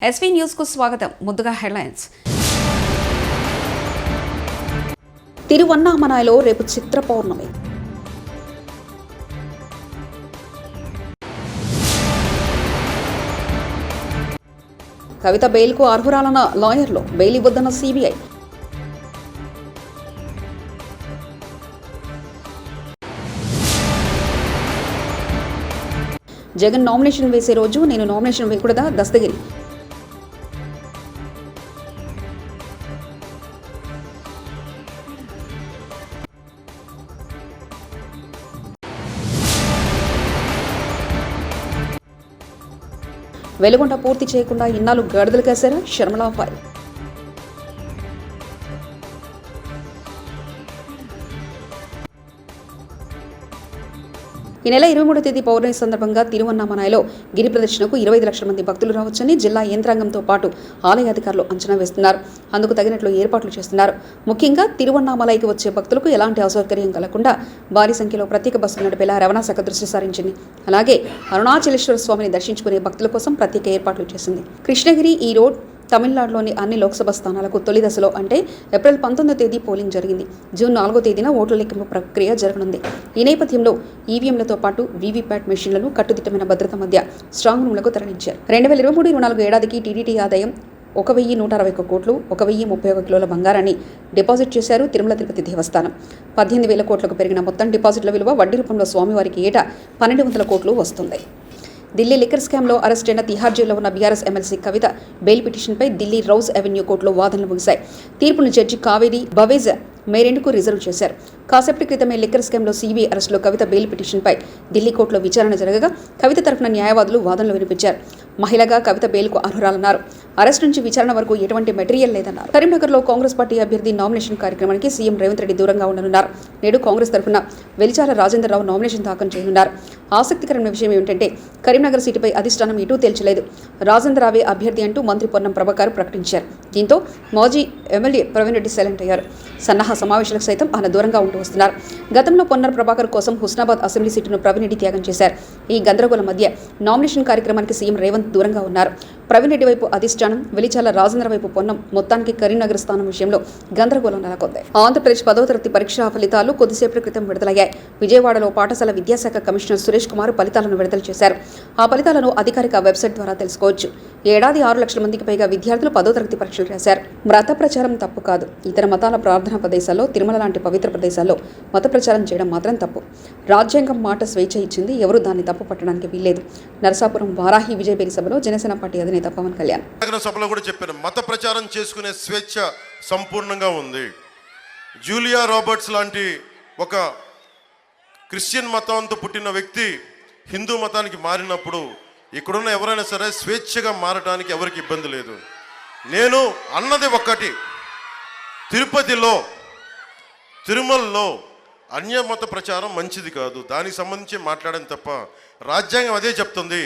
SV news కు స్వాగతం. ముందుగా హెడ్లైన్స్. తిరువన్నామలైలో రేపు చిత్ర పౌర్ణమి. కవిత బెయిల్కు అర్హురాలన్న లాయర్లు, బెయిల్ ఇవ్వొద్దన్న సిబిఐ. జగన్ నామినేషన్ వేసే రోజు నేను నామినేషన్ వేయకూడదా? దస్తగిరి. వెలుగొండ పూర్తి చేయకుండా ఇన్నాళ్ళు గడుదలు కాశారా? శర్మలా ఫైల్. ఈ నెల 23వ తేదీ పౌర్ణమి సందర్భంగా తిరువన్నామలైలో గిరి ప్రదర్శనకు 25 లక్షల మంది భక్తులు రావచ్చని జిల్లా యంత్రాంగంతో పాటు ఆలయ అధికారులు అంచనా వేస్తున్నారు. అందుకు తగినట్లు ఏర్పాట్లు చేస్తున్నారు. ముఖ్యంగా తిరువన్నామలైకి వచ్చే భక్తులకు ఎలాంటి అసౌకర్యం కలగకుండా భారీ సంఖ్యలో ప్రత్యేక బస్సులు నడిపేలా రవాణా శాఖ దృష్టి సారించింది. అలాగే అరుణాచలేశ్వర స్వామిని దర్శించుకునే భక్తుల కోసం ప్రత్యేక ఏర్పాట్లు చేసింది. కృష్ణగిరి ఈ రోడ్ తమిళనాడులోని అన్ని లోక్సభ స్థానాలకు తొలి దశలో అంటే ఏప్రిల్ 19వ తేదీ పోలింగ్ జరిగింది. జూన్ 4వ తేదీన ఓట్ల లెక్కింపు ప్రక్రియ జరగనుంది. ఈ నేపథ్యంలో ఈవీఎంలతో పాటు వీవీప్యాట్ మెషిన్లను కట్టుదిట్టమైన భద్రత మధ్య స్ట్రాంగ్ రూమ్లకు తరలించారు. 2023-24 ఏడాదికి టీటీడీ ఆదాయం 1,161 కోట్లు, 1,031 కిలోల బంగారాన్ని డిపాజిట్ చేశారు తిరుమల తిరుపతి దేవస్థానం. 18,000 కోట్లకు పెరిగిన మొత్తం డిపాజిట్ల విలువ వడ్డీ రూపంలో స్వామివారికి ఏటా 1,200 కోట్లు వస్తుంది. ఢిల్లీ లిక్కర్ స్కామ్లో అరెస్ట్ అయిన తిహార్ జైల్లో ఉన్న బీఆర్ఎస్ ఎమ్మెల్సీ కవిత బెయిల్ పిటిషన్పై ఢిల్లీ రౌజ్ అవెన్యూ కోర్టులో వాదనలు ముగిశాయి. తీర్పును జడ్జి కావేరి బవేజ్ మేరెండుకు రిజర్వ్ చేశారు. కాసేపటి క్రితమే లిక్కర్ స్కామ్లో సిబిఐ అరెస్టులో కవిత బెయిల్ పిటిషన్పై ఢిల్లీ కోర్టులో విచారణ జరగగా కవిత తరఫున న్యాయవాదులు వాదనలు వినిపించారు. మహిళగా కవిత బెయిల్కు అర్హురాలన్నారు. అరెస్ట్ నుంచి విచారణ వరకు ఎటువంటి మెటీరియల్ లేదన్నారు. కరీంనగర్లో కాంగ్రెస్ పార్టీ అభ్యర్థి నామినేషన్ కార్యక్రమానికి సీఎం రేవంత్ రెడ్డి దూరంగా ఉండనున్నారు. నేడు కాంగ్రెస్ తరఫున వెలిచాల రాజేంద్రరావు నామినేషన్ దాఖలు చేయనున్నారు. ఆసక్తికరమైన విషయం ఏమిటంటే కరీంనగర్ సీటుపై అధిష్టానం ఎటూ తేల్చలేదు. రాజేంద్రరావే అభ్యర్థి అంటూ మంత్రి పొన్నం ప్రభాకర్ ప్రకటించారు. దీంతో మాజీ ఎమ్మెల్యే ప్రవీణ్ రెడ్డి సైలెంట్ అయ్యారు. సన్నాహ సమావేశాలకు సైతం ఆయన దూరంగా ఉంటూ వస్తున్నారు. గతంలో పొన్నం ప్రభాకర్ కోసం హుస్నాబాద్ అసెంబ్లీ సీటును ప్రవీణ్ రెడ్డి త్యాగం చేశారు. ఈ గందరగోళం మధ్య నామినేషన్ కార్యక్రమానికి సీఎం రేవంత్ దూరంగా ఉన్నారు. ప్రవీణ్ రెడ్డి వైపు అధిష్టానం, వెలిచాల రాజేంద్ర వైపు పొన్నం. మొత్తానికి కరీంనగర్ స్థానం విషయంలో గందరగోళం నెలకొంది. ఆంధ్రప్రదేశ్ 10వ తరగతి పరీక్షా ఫలితాలు కొద్దిసేపటి క్రితం విడుదలయ్యాయి. విజయవాడలో పాఠశాల విద్యాశాఖ కమిషనర్ సురేష్ కుమార్ ఫలితాలను విడుదల చేశారు. ఆ ఫలితాలను అధికారిక వెబ్సైట్ ద్వారా తెలుసుకోవచ్చు. ఏడాది 6 లక్షల మందికి పైగా విద్యార్థులు 10వ తరగతి పరీక్షలు రాశారు. మత ప్రచారం తప్పు కాదు. ఇతర మతాల ప్రార్థనా ప్రదేశాల్లో, తిరుమల లాంటి పవిత్ర ప్రదేశాల్లో మత ప్రచారం చేయడం మాత్రం తప్పు. రాజ్యాంగం మాట స్వేచ్ఛ ఇచ్చింది. ఎవరు దాన్ని తప్పు పట్టడానికి వీల్లేదు. నరసాపురం వారాహి విజయబేరి సభలో జనసేన పార్టీ అధినేత పవన్ కళ్యాణ్ సభలో కూడా చెప్పారు, మత ప్రచారం చేసుకునే స్వేచ్ఛ సంపూర్ణంగా ఉంది. జూలియా రాబర్ట్స్ లాంటి ఒక క్రిస్టియన్ మతంతో పుట్టిన వ్యక్తి హిందూ మతానికి మారినప్పుడు ఇక్కడున్న ఎవరైనా సరే స్వేచ్ఛగా మారడానికి ఎవరికి ఇబ్బంది లేదు. నేను అన్నది ఒక్కటి, తిరుపతిలో తిరుమలలో అన్యమత ప్రచారం మంచిది కాదు. దానికి సంబంధించి మాట్లాడాను తప్ప రాజ్యాంగం అదే చెప్తుంది.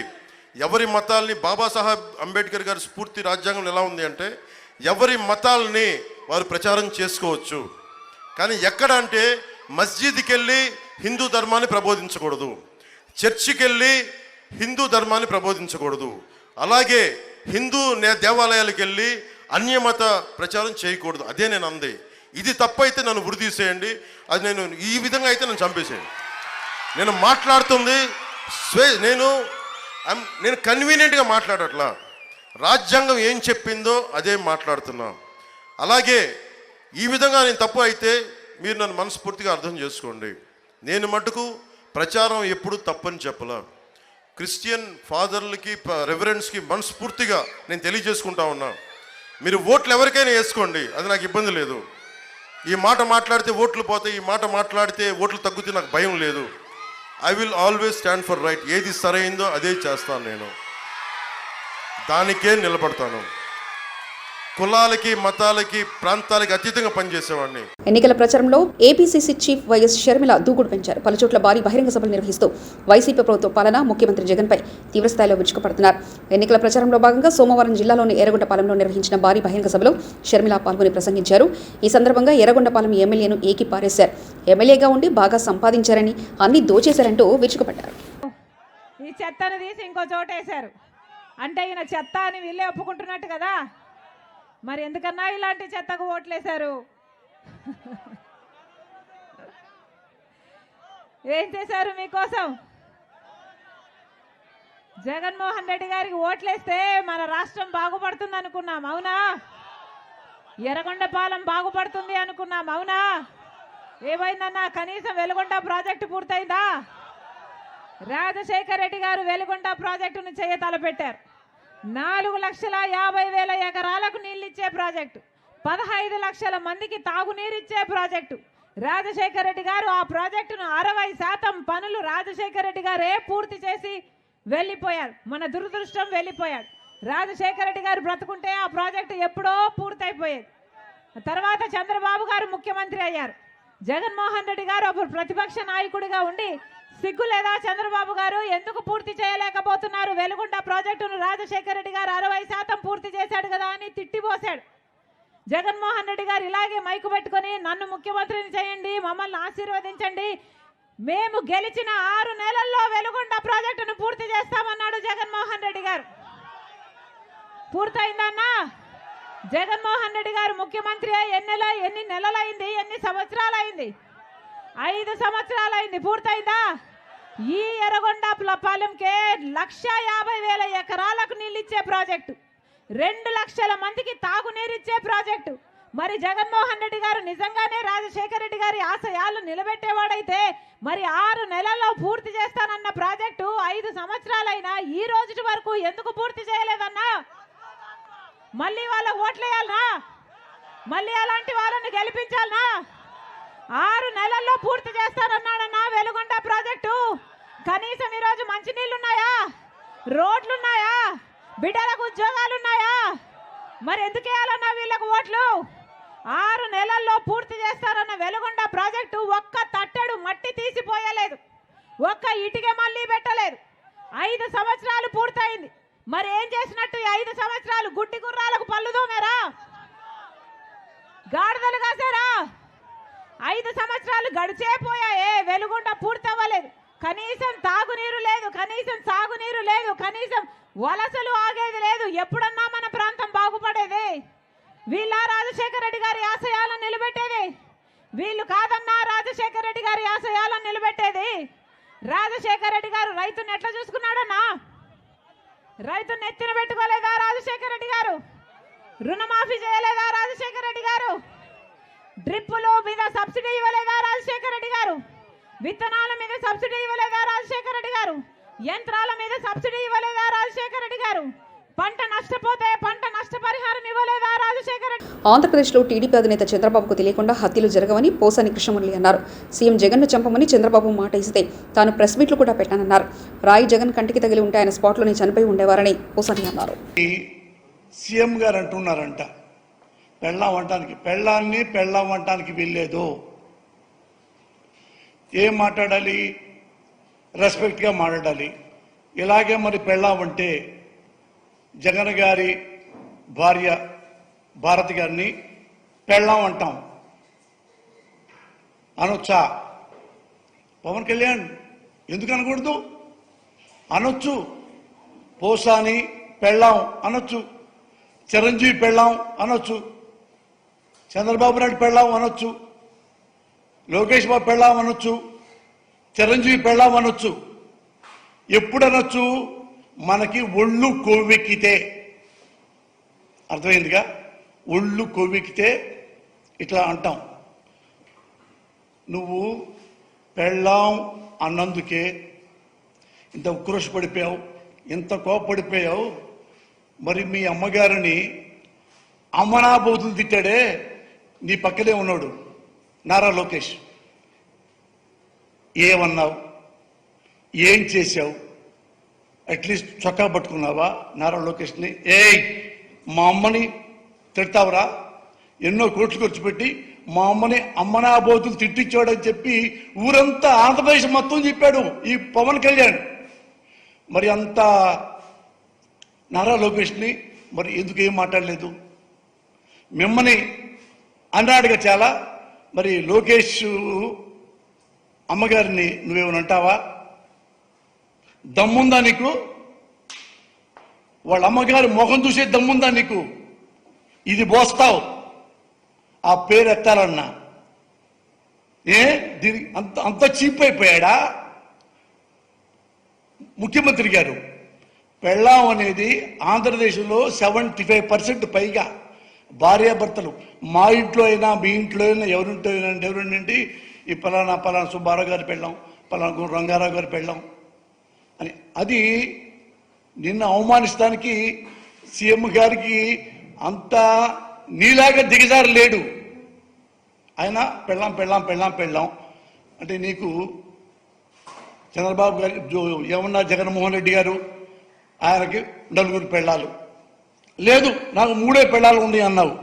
ఎవరి మతాల్ని, బాబాసాహెబ్ అంబేద్కర్ గారి స్ఫూర్తి రాజ్యాంగం ఎలా ఉంది అంటే ఎవరి మతాల్ని వారు ప్రచారం చేసుకోవచ్చు. కానీ ఎక్కడ అంటే మస్జిద్కి వెళ్ళి హిందూ ధర్మాన్ని ప్రబోధించకూడదు, చర్చికి వెళ్ళి హిందూ ధర్మాన్ని ప్రబోధించకూడదు, అలాగే హిందూ దేవాలయాలకు వెళ్ళి అన్యమత ప్రచారం చేయకూడదు. అదే నేను అంది. ఇది తప్పైతే నన్ను ఉరిదీసేయండి. అది నేను ఈ విధంగా అయితే నన్ను చంపేసేయండి. నేను మాట్లాడుతుంది నేను కన్వీనియంట్గా మాట్లాడట్లా. రాజ్యాంగం ఏం చెప్పిందో అదే మాట్లాడుతున్నా. అలాగే ఈ విధంగా నేను తప్పు అయితే మీరు నన్ను మనస్ఫూర్తిగా అర్థం చేసుకోండి. నేను మటుకు ప్రచారం ఎప్పుడు తప్పని చెప్పలా. క్రిస్టియన్ ఫాదర్లకి, రెవరెండ్స్కి మనస్ఫూర్తిగా నేను తెలియజేసుకుంటా ఉన్నా. మీరు ఓట్లు ఎవరికైనా వేసుకోండి, అది నాకు ఇబ్బంది లేదు. ఈ మాట మాట్లాడితే ఓట్లు పోతాయి, ఈ మాట మాట్లాడితే ఓట్లు తగ్గుతాయి, నాకు భయం లేదు. I will always stand for right. ఏది సరైందో అదే చేస్తాను. నేను దానికే నిలబడతాను. కులాలకి, మతాలకి, ప్రాంతాలకి అతీతంగా పనిచేసేవాడిని. ఎన్నికల ప్రచారంలో ఏపీసీసీ చీఫ్ వైఎస్ షర్మిల దూకుడు పెంచారు. పలుచోట్ల భారీ బహిరంగ సభలు నిర్వహిస్తూ వైసీపీ ప్రభుత్వ పాలన, ముఖ్యమంత్రి జగన్పై తీవ్రస్థాయిలో విరుచుకుపడుతున్నారు. ఎన్నికల ప్రచారంలో భాగంగా సోమవారం జిల్లాలోని ఎర్రగొండపాలెంలో నిర్వహించిన భారీ బహిరంగ సభలో షర్మిల పాల్గొని ప్రసంగించారు. ఈ సందర్భంగా ఎర్రగొండపాలెం ఎమ్మెల్యేను ఏకి పారేశారు. ఎమ్మెల్యేగా ఉండి బాగా సంపాదించారని, అన్ని దోచేశారంటూ విరుచుకుపడ్డారు. ఈ చెత్తను తీసి ఇంకో చోట వేశారు. అంటే ఈయన చెత్త అని వీళ్ళే ఒప్పుకుంటున్నట్టు కదా. మరి ఎందుకన్నా ఇలాంటి చెత్తకు ఓట్లేశారు? ఏం చేశారు మీకోసం? జగన్మోహన్ రెడ్డి గారికి ఓట్లేస్తే మన రాష్ట్రం బాగుపడుతుంది అనుకున్నాం, అవునా? ఎర్రగొండపాలెం బాగుపడుతుంది అనుకున్నాం, అవునా? ఏమైందన్నా? కనీసం వెలుగొండ ప్రాజెక్టు పూర్తయిందా? రాజశేఖర రెడ్డి గారు వెలుగొండ ప్రాజెక్టును తలపెట్టారు. 4,50,000 ఎకరాలకు నీళ్ళిచ్చే ప్రాజెక్టు, 15 లక్షల మందికి తాగునీరిచ్చే ప్రాజెక్టు. రాజశేఖర రెడ్డి గారు ఆ ప్రాజెక్టును 60% పనులు రాజశేఖర రెడ్డి గారే పూర్తి చేసి వెళ్ళిపోయారు. మన దురదృష్టం వెళ్ళిపోయాడు. రాజశేఖర రెడ్డి గారు బ్రతుకుంటే ఆ ప్రాజెక్టు ఎప్పుడో పూర్తయిపోయేది. తర్వాత చంద్రబాబు గారు ముఖ్యమంత్రి అయ్యారు. జగన్మోహన్ రెడ్డి గారు అప్పుడు ప్రతిపక్ష నాయకుడిగా ఉండి సిగ్గు లేదా చంద్రబాబు గారు ఎందుకు పూర్తి చేయలేకపోతున్నారు? వెలుగొండ ప్రాజెక్టును రాజశేఖర రెడ్డి గారు 60% పూర్తి చేశాడు కదా అని తిట్టిపోశాడు. జగన్మోహన్ రెడ్డి గారు ఇలాగే మైకు పెట్టుకొని నన్ను ముఖ్యమంత్రిని చేయండి, మమ్మల్ని ఆశీర్వదించండి, మేము గెలిచిన 6 నెలల్లో వెలుగొండ ప్రాజెక్టును పూర్తి చేస్తామన్నాడు జగన్మోహన్ రెడ్డి గారు. పూర్తయిందన్నా? జగన్మోహన్ రెడ్డి గారు ముఖ్యమంత్రి ఎన్ని నెలలైంది? ఎన్ని సంవత్సరాలైంది? 5 సంవత్సరాలైంది. పూర్తయిందా? ఈ ఎర్రగొండపాలెంకే 1,50,000 ఎకరాలకు నీళ్ళిచ్చే ప్రాజెక్టు, 2 లక్షల మందికి తాగునీరిచ్చే ప్రాజెక్టు. మరి జగన్మోహన్ రెడ్డి గారు నిజంగానే రాజశేఖర రెడ్డి గారి ఆశయాలు నిలబెట్టేవాడైతే మరి 6 నెలల్లో పూర్తి చేస్తానన్న ప్రాజెక్టు 5 సంవత్సరాలైనా ఈ రోజు వరకు ఎందుకు పూర్తి చేయలేదన్నా? మళ్ళీ వాళ్ళ ఓట్లేయాలనా? మళ్ళీ అలాంటి వాళ్ళని గెలిపించాలనా? 6 నెలల్లో పూర్తి చేస్తానన్నాడన్నా వెలుగొండ ప్రాజెక్టు. కనీసం ఈరోజు మంచినీళ్ళున్నాయా? రోడ్లున్నాయా? బిడ్డలకు ఉద్యోగాలున్నాయా? మరి ఎందుకు వేయాలన్నా వీళ్ళకు ఓట్లు? 6 నెలల్లో పూర్తి చేస్తారన్న వెలుగొండ ప్రాజెక్టు ఒక్క తట్టెడు మట్టి తీసిపోయలేదు, ఒక్క ఇటుక మళ్ళీ పెట్టలేదు. 5 సంవత్సరాలు పూర్తయింది. మరి ఏం చేసినట్టు? 5 సంవత్సరాలు గుడ్డి గుర్రాలకు పళ్ళు దోమారా? గాడిదలు కాసారా? 5 సంవత్సరాలు గడిచేపోయాయే, వెలుగొండ పూర్తవ్వలేదు. కనీసం తాగునీరు లేదు, కనీసం సాగునీరు లేదు, కనీసం వలసలు ఆగేది లేదు. ఎప్పుడన్నా మన ప్రాంతం బాగుపడేది? వీళ్ళ రాజశేఖర రెడ్డి గారి ఆశయాలను నిలబెట్టేది? వీళ్ళు కాదన్నా రాజశేఖర రెడ్డి గారి ఆశయాలను నిలబెట్టేది. రాజశేఖర రెడ్డి గారు రైతుని ఎట్లా చూసుకున్నాడన్నా? రైతుని ఎత్తిన పెట్టుకోలేదా రాజశేఖర రెడ్డి గారు? రుణమాఫీ చేయలేదా రాజశేఖర రెడ్డి గారు? డ్రిప్పులు మీద సబ్సిడీ ఇవ్వలేదా రాజశేఖర రెడ్డి గారు? విత్తనాల మీద సబ్సిడీ ఇవ్వలేదా రాజశేఖర రెడ్డి గారు? యంత్రాల మీద సబ్సిడీ ఇవ్వలేదా రాజశేఖర రెడ్డి గారు? పంట నష్టపోతే పంట నష్టపరిహారం ఇవ్వలేదా రాజశేఖర రెడ్డి? ఆంధ్రప్రదేశ్లో టీడీపీ అధినేత చంద్రబాబుకు తెలియకుండా హత్యలు జరగవని పోసాని కృష్ణమురళి అన్నారు. సీఎం జగన్ను చంపమని చంద్రబాబు మాట ఇస్తే తాను ప్రెస్ మీట్లు కూడా పెట్టానన్నారు. రాయి జగన్ కంటికి తగిలి ఉంటే ఆయన స్పాట్లోనే చనిపోయి ఉండేవారని పోసాని అన్నారు. సీఎం గారు అంటున్నారంట పెళ్ళాం వంటానికి వెళ్ళలేదు. ఏం మాట్లాడాలి? రెస్పెక్ట్గా మాట్లాడాలి. ఇలాగే మరి పెళ్ళాం అంటే జగన్ గారి భార్య భారతి గారిని పెళ్ళాం అంటాం అనొచ్చా? పవన్ కళ్యాణ్ ఎందుకు అనకూడదు? అనొచ్చు. పోసాని పెళ్ళాం అనొచ్చు, చిరంజీవి పెళ్ళాం అనొచ్చు, చంద్రబాబు నాయుడు పెళ్ళాం అనొచ్చు, లోకేష్ బాబు పెళ్ళాం అనొచ్చు, చిరంజీవి పెళ్ళాం అనొచ్చు. ఎప్పుడు అనొచ్చు? మనకి ఒళ్ళు కొవ్వెక్కితే. అర్థమైందిగా? ఒళ్ళు కొవ్వెక్కితే ఇట్లా అంటాం. నువ్వు పెళ్ళాం అన్నందుకే ఇంత ఉక్రోషపడిపోయావు, ఇంత కోపడిపోయావు. మరి మీ అమ్మగారిని అమ్మనాబోతులు తిట్టాడే నీ పక్కనే ఉన్నాడు నారా లోకేష్. ఏమన్నావు? ఏం చేశావు? అట్లీస్ట్ చొక్కా పట్టుకున్నావా నారా లోకేష్ని? మా అమ్మని తిడతావరా? ఎన్నో కోట్లు ఖర్చు పెట్టి మా అమ్మని అమ్మనాబోతులు తిట్టించాడని చెప్పి ఊరంతా ఆంధ్రప్రదేశ్ మొత్తం చెప్పాడు ఈ పవన్ కళ్యాణ్. మరి అంత నారా లోకేష్ని మరి ఎందుకు ఏం మాట్లాడలేదు? మిమ్మల్ని అన్నాడుగా చాలా. మరి లోకేష్ అమ్మగారిని నువ్వేమని అంటావా? దమ్ముందా నీకు? వాళ్ళ అమ్మగారి ముఖం చూసే దమ్ముందా నీకు? ఇది మోస్తావు, ఆ పేరు ఎత్తాలన్నా. దీని అంత చీప్ అయిపోయాడా ముఖ్యమంత్రి గారు? పెళ్ళాం అనేది ఆంధ్రదేశంలో 75% పైగా భార్యాభర్తలు, మా ఇంట్లో అయినా మీ ఇంట్లో అయినా ఎవరింటి ఈ పలానా సుబ్బారావు గారి పెళ్ళాం, పలానా రంగారావు గారి పెళ్ళాం అని. అది నిన్న అవమానిస్తానికి సీఎం గారికి అంత నీలాగా దిగజారు లేడు. ఆయన పెళ్ళాం అంటే నీకు చంద్రబాబు గారి ఏమన్నా జగన్మోహన్ రెడ్డి గారు ఆయనకి 4 పెళ్ళాలు లేదు, నాకు 3 పెళ్ళాలు ఉన్నాయి అన్నావు.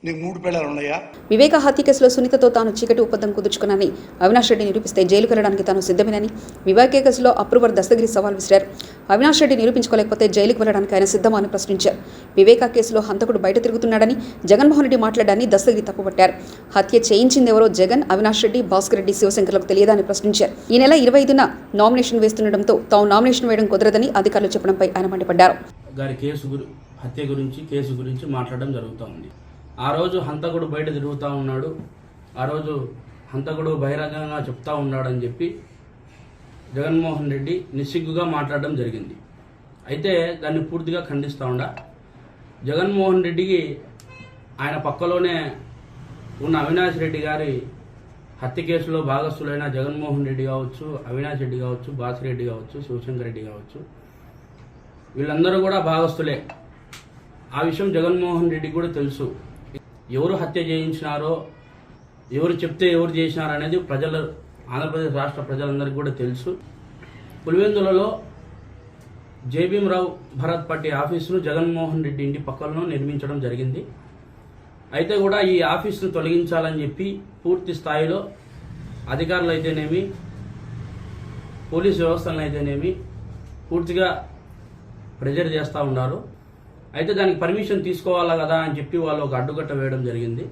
నీకు 3 పెళ్ళాలు ఉన్నాయా? వివేక హత్య కేసులో సునీతతో తాను చీకటి ఒప్పందం కుదుర్చుకున్నానని అవినాష్ రెడ్డి నిరూపిస్తే జైలుకు వెళ్లడానికి తాను సిద్ధమేనని వివేక కేసులో అప్రూవర్ దస్తగిరి సవాల్ విసిరారు. అవినాష్ రెడ్డి నిరూపించుకోలేకపోతే జైలుకు వెళ్లడానికి ఆయన సిద్ధమా అని ప్రశ్నించారు. వివేక కేసులో హంతకుడు బయట తిరుగుతున్నాడని జగన్మోహన్ రెడ్డి మాట్లాడారని దస్తగిరి తప్పుపట్టారు. హత్య చేయించిందెవరో జగన్, అవినాష్ రెడ్డి, భాస్కర్ రెడ్డి, శివశంకర్లకు తెలియదా అని ప్రశ్నించారు. ఈ నెల 25న నామినేషన్ వేస్తుండటంతో తాము నామినేషన్ వేయడం కుదరదని అధికారులు చెప్పడంపై ఆయన మండిపడ్డారు. హత్య గురించి కేసు గురించి మాట్లాడడం జరుగుతోంది. ఆ రోజు హంతకుడు బయట తిరుగుతూ ఉన్నాడు, ఆ రోజు హంతకుడు బహిరంగంగా చెప్తా ఉన్నాడని చెప్పి జగన్మోహన్ రెడ్డి నిస్సిగ్గుగా మాట్లాడడం జరిగింది. అయితే దాన్ని పూర్తిగా ఖండిస్తూ ఉండా. జగన్మోహన్ రెడ్డికి ఆయన పక్కలోనే ఉన్న అవినాష్ రెడ్డి గారి హత్య కేసులో భాగస్థులైన జగన్మోహన్ రెడ్డి కావచ్చు, అవినాష్ రెడ్డి కావచ్చు, బాసిరెడ్డి కావచ్చు, శివశంకర్ రెడ్డి కావచ్చు, వీళ్ళందరూ కూడా భాగస్థులే. ఆ విషయం జగన్మోహన్ రెడ్డికి కూడా తెలుసు. ఎవరు హత్య చేయించినారో, ఎవరు చెప్తే ఎవరు చేసినారో అనేది ఆంధ్రప్రదేశ్ రాష్ట్ర ప్రజలందరికీ కూడా తెలుసు. పులివెందులలో జేబీఎం భరత్ పట్టి ఆఫీసును జగన్మోహన్ రెడ్డి ఇంటి పక్కన నిర్మించడం జరిగింది. అయితే కూడా ఈ ఆఫీసును తొలగించాలని చెప్పి పూర్తి స్థాయిలో అధికారులు అయితేనేమి, పోలీసు వ్యవస్థలను అయితేనేమి పూర్తిగా ప్రెజర్ చేస్తూ ఉన్నారు. అయితే దానికి పర్మిషన్ తీసుకోవాలా కదా అని చెప్పి వాళ్ళు ఒక అడ్డుకట్ట వేయడం జరిగింది.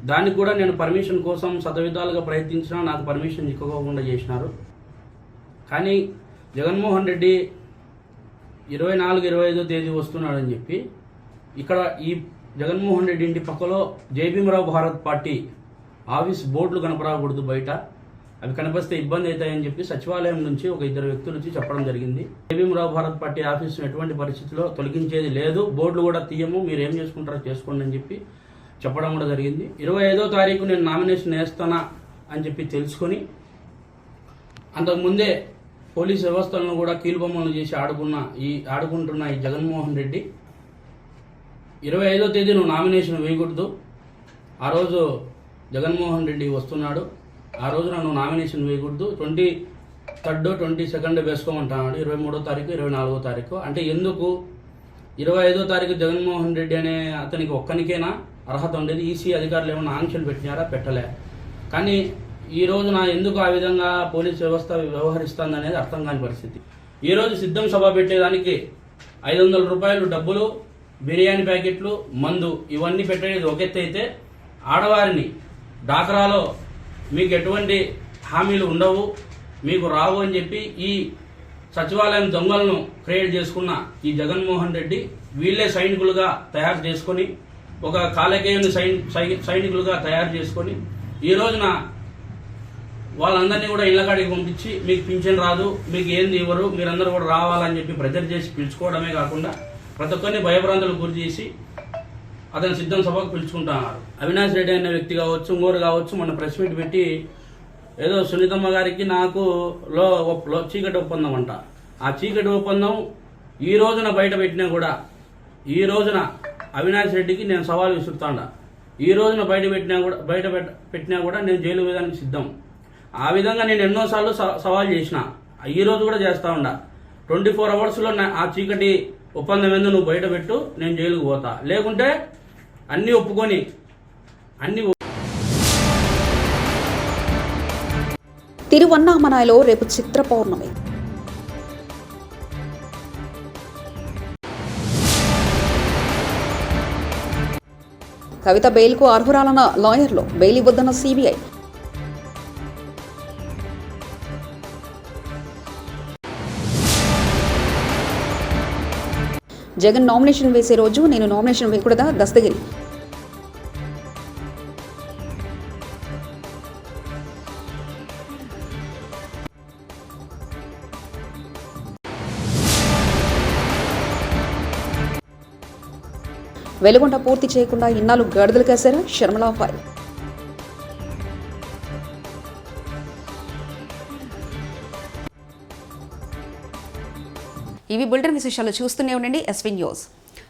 దానికి కూడా నేను పర్మిషన్ కోసం శతవిధాలుగా ప్రయత్నించినా నాకు పర్మిషన్ ఇవ్వకుండా చేసినారు. కానీ జగన్మోహన్ రెడ్డి 24-25 తేదీ వస్తున్నాడని చెప్పి ఇక్కడ ఈ జగన్మోహన్ రెడ్డి ఇంటి పక్కలో జేబీఎం భారత్ పార్టీ ఆఫీస్ బోర్డులు కనపరాకూడదు, బయట అవి కనిపిస్తే ఇబ్బంది అవుతాయని చెప్పి సచివాలయం నుంచి ఒక 2 వ్యక్తులు వచ్చి చెప్పడం జరిగింది. జేబీఎం భారత్ పార్టీ ఆఫీసును ఎటువంటి పరిస్థితిలో తొలగించేది లేదు, బోర్డులు కూడా తీయము, మీరు ఏం చేసుకుంటారో చేసుకోండి అని చెప్పి చెప్పడం కూడా జరిగింది. 25వ తారీఖు నేను నామినేషన్ వేస్తానా అని చెప్పి తెలుసుకొని అంతకుముందే పోలీస్ వ్యవస్థలను కూడా కీలుబొమ్మలు చేసి ఆడుకుంటున్న ఈ జగన్మోహన్ రెడ్డి 25వ తేదీ నువ్వు నామినేషన్ వేయకూడదు, ఆ రోజు జగన్మోహన్ రెడ్డి వస్తున్నాడు, ఆ రోజు నన్ను నామినేషన్ వేయకూడదు, 23rd 22nd వేసుకోమంటున్నాడు, 23వ తారీఖు 24వ తారీఖు. అంటే ఎందుకు 25వ తారీఖు జగన్మోహన్ రెడ్డి అనే అతనికి ఒక్కనికేనా అర్హత ఉండేది? ఈసీ అధికారులు ఏమైనా ఆంక్షలు పెట్టినారా? పెట్టలే. కానీ ఈ రోజు ఎందుకు ఆ విధంగా పోలీస్ వ్యవస్థ వ్యవహరిస్తుంది అనేది అర్థం కాని పరిస్థితి. ఈ రోజు సిద్ధం సభ పెట్టేదానికి 500 రూపాయలు డబ్బులు, బిర్యానీ ప్యాకెట్లు, మందు ఇవన్నీ పెట్టేది ఒక ఎత్తు అయితే, ఆడవారిని డాక్రాలో మీకు ఎటువంటి హామీలు ఉండవు, మీకు రావు అని చెప్పి ఈ సచివాలయం దొంగలను క్రియేట్ చేసుకున్న ఈ జగన్మోహన్ రెడ్డి వీళ్ళే సైనికులుగా తయారు చేసుకొని, ఒక కాలకేయుని సైనికులుగా తయారు చేసుకొని ఈ రోజున వాళ్ళందరినీ కూడా ఇళ్లకాడికి పంపించి మీకు పింఛన్ రాదు, మీకు ఏంది ఇవ్వరు, మీరందరూ కూడా రావాలని చెప్పి ప్రెజర్ చేసి పిలుచుకోవడమే కాకుండా ప్రతి ఒక్కరిని భయభ్రాంతులకు గురి చేసి అతను సిద్ధం సభకు పిలుచుకుంటున్నారు. అవినాష్ రెడ్డి అనే వ్యక్తి కావచ్చు, ఇంకోరు కావచ్చు, మన ప్రెస్ మీట్ పెట్టి ఏదో సునీతమ్మ గారికి నాకు చీకటి ఒప్పందం అంట. ఆ చీకటి ఒప్పందం ఈ రోజున బయట పెట్టినా కూడా, ఈ రోజున అవినాష్ రెడ్డికి నేను సవాల్ విసురుతాండా, ఈ రోజున బయట పెట్టినా కూడా నేను జైలు వేయడానికి సిద్ధం. ఆ విధంగా నేను ఎన్నోసార్లు సవాల్ చేసిన, ఈ రోజు కూడా చేస్తా ఉండా. 24 అవర్స్లో ఆ చీకటి ఒప్పందం ఏందో నువ్వు బయట పెట్టు, నేను జైలుకు పోతా, లేకుంటే అన్నీ ఒప్పుకొని తిరువన్నామలైలో రేపు చిత్ర పౌర్ణమి. కవిత బెయిల్కు అర్హురాలన్న లాయర్లు, బెయిల్ ఇవ్వద్దన్న సిబిఐ. జగన్ నామినేషన్ వేసే రోజు నేను నామినేషన్ వేయకూడదా? దస్తగిరి. వెలుగొండ పూర్తి చేయకుండా ఇన్నాళ్ళు గడుదలు కాశారా? శర్మలా ఫైల్. ఇవి బులెటిన్ విశేషాలు. చూస్తూనే ఉండండి ఎస్వీ న్యూస్.